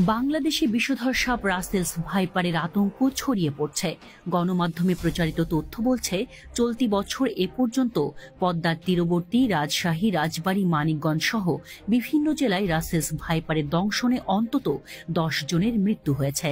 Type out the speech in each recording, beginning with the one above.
বাংলাদেশে বিষধর সাপ রাসেলস ভাইপারের আতঙ্ক ছড়িয়ে পড়ছে। গণমাধ্যমে প্রচারিত তথ্য বলছে, চলতি বছর এ পর্যন্ত পদ্মার তীরবর্তী রাজশাহী, রাজবাড়ী, মানিকগঞ্জ সহ বিভিন্ন জেলায় রাসেলস ভাইপারের দংশনে অন্তত 10 জনের মৃত্যু হয়েছে।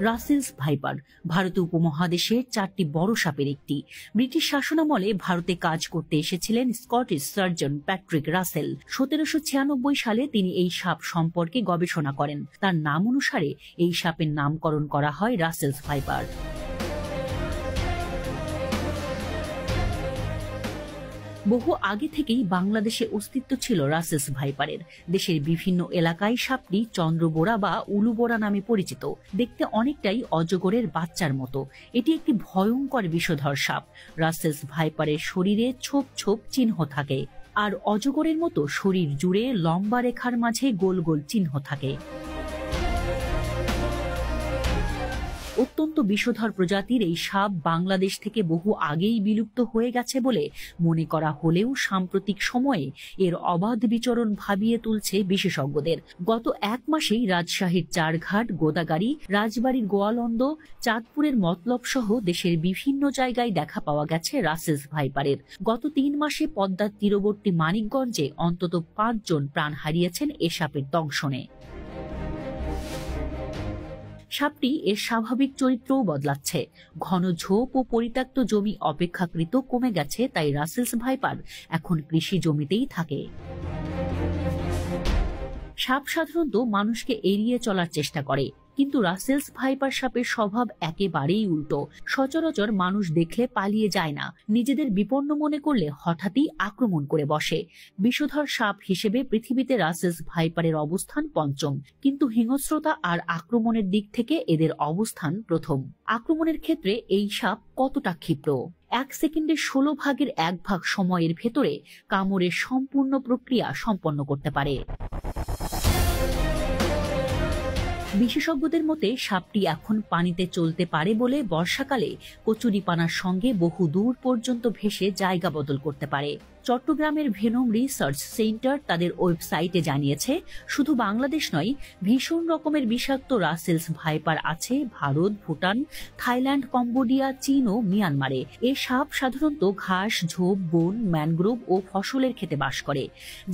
রাসেলস ভাইপার ভারতীয় উপমহাদেশের 4টি বড় সাপের একটি। ব্রিটিশ শাসনামলে ভারতে কাজ করতে এসেছিলেন স্কটিশ সার্জন প্যাট্রিক রাসেল। 1796 সালে তিনি এই সাপ সম্পর্কে গবেষণা করেন। তার নাম অনুসারে এই সাপের নামকরণ করা হয় রাসেলস ভাইপার। বহু আগে থেকেই বাংলাদেশে অস্তিত্ব ছিল রাসেলস ভাইপারের। দেশের বিভিন্ন এলাকায় সাপটি চন্দ্রবোরা বা উলুবোরা নামে পরিচিত। দেখতে অনেকটাই অজগরের বাচ্চার মতো। এটি একটি ভয়ঙ্কর বিষধর সাপ। রাসেলস ভাইপারের শরীরে ছোপ ছোপ চিহ্ন থাকে, আর অজগরের মতো শরীর জুড়ে লম্বা রেখার মাঝে গোল গোল চিহ্ন থাকে। অত্যন্ত বিষধর প্রজাতির এই সাপ বাংলাদেশ থেকে বহু আগেই বিলুপ্ত হয়ে গেছে বলে মনে করা হলেও সাম্প্রতিক সময়ে এর অবাধ বিচরণ ভাবিয়ে তুলছে বিশেষজ্ঞদের। গত 1 মাসেই রাজশাহীর চারঘাট, গোদাগাড়ী, রাজবাড়ীর গোয়ালন্দ, চাঁদপুরের মতলব সহ দেশের বিভিন্ন জায়গায় দেখা পাওয়া গেছে রাসেলস ভাইপারের। গত 3 মাসে পদ্মার তীরবর্তী মানিকগঞ্জে অন্তত 5 জন প্রাণ হারিয়েছেন এ সাপের দংশনে। সাপটি এর স্বাভাবিক চরিত্রও বদলাচ্ছে। ঘন ঝোপ ও পরিত্যক্ত জমি অপেক্ষাকৃত কমে গেছে, তাই রাসেলস ভাইপার এখন কৃষি জমিতেই থাকে। সাপ সাধারণত মানুষকে এড়িয়ে চলার চেষ্টা করে, কিন্তু রাসেলস ভাইপার সাপের স্বভাব একেবারেই উল্টো। সচরাচর মানুষ দেখলে পালিয়ে যায় না, নিজেদের বিপন্ন মনে করলে হঠাৎই আক্রমণ করে বসে। বিষধর সাপ হিসেবে পৃথিবীতে রাসেলস ভাইপারের অবস্থান 5ম, কিন্তু হিংস্রতা আর আক্রমণের দিক থেকে এদের অবস্থান 1ম। আক্রমণের ক্ষেত্রে এই সাপ কতটা ক্ষিপ্র! 1 সেকেন্ডের 16 ভাগের 1 ভাগ সময়ের ভেতরে কামড়ের সম্পূর্ণ প্রক্রিয়া সম্পন্ন করতে পারে। বিশেষজ্ঞদের মতে সাপটি এখন পানিতে চলতে পারে বলে বর্ষাকালে কচুরিপানার সঙ্গে বহু দূর পর্যন্ত ভেসে জায়গা বদল করতে পারে। চট্টগ্রামের ভেনম রিসার্চ সেন্টার তাদের ওয়েবসাইটে জানিয়েছে, শুধু বাংলাদেশ নয়, ভীষণ রকমের বিষাক্ত রাসেলস ভাইপার আছে ভারত, ভুটান, থাইল্যান্ড, কম্বোডিয়া, চীন ও মিয়ানমারে। এ সাপ সাধারণত ঘাস, ঝোপ, বন, ম্যানগ্রোভ ও ফসলের খেতে বাস করে।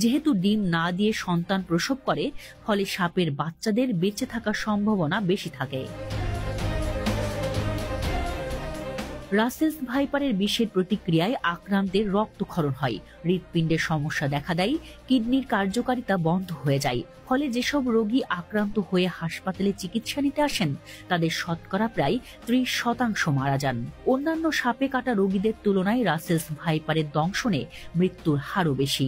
যেহেতু ডিম না দিয়ে সন্তান প্রসব করে, ফলে সাপের বাচ্চাদের বেঁচে থাকার সম্ভাবনা বেশি থাকে। রাসেলস ভাইপারের বিষের প্রতিক্রিয়ায় আক্রান্তের রক্তক্ষরণ হয়, হৃৎপিণ্ডের সমস্যা দেখা দেয়, কিডনির কার্যকারিতা বন্ধ হয়ে যায়। ফলে যেসব রোগী আক্রান্ত হয়ে হাসপাতালে চিকিৎসা নিতে আসেন, তাদের শতকরা প্রায় 30% মারা যান। অন্যান্য সাপে কাটা রোগীদের তুলনায় রাসেলস ভাইপারের দংশনে মৃত্যুর হারও বেশি।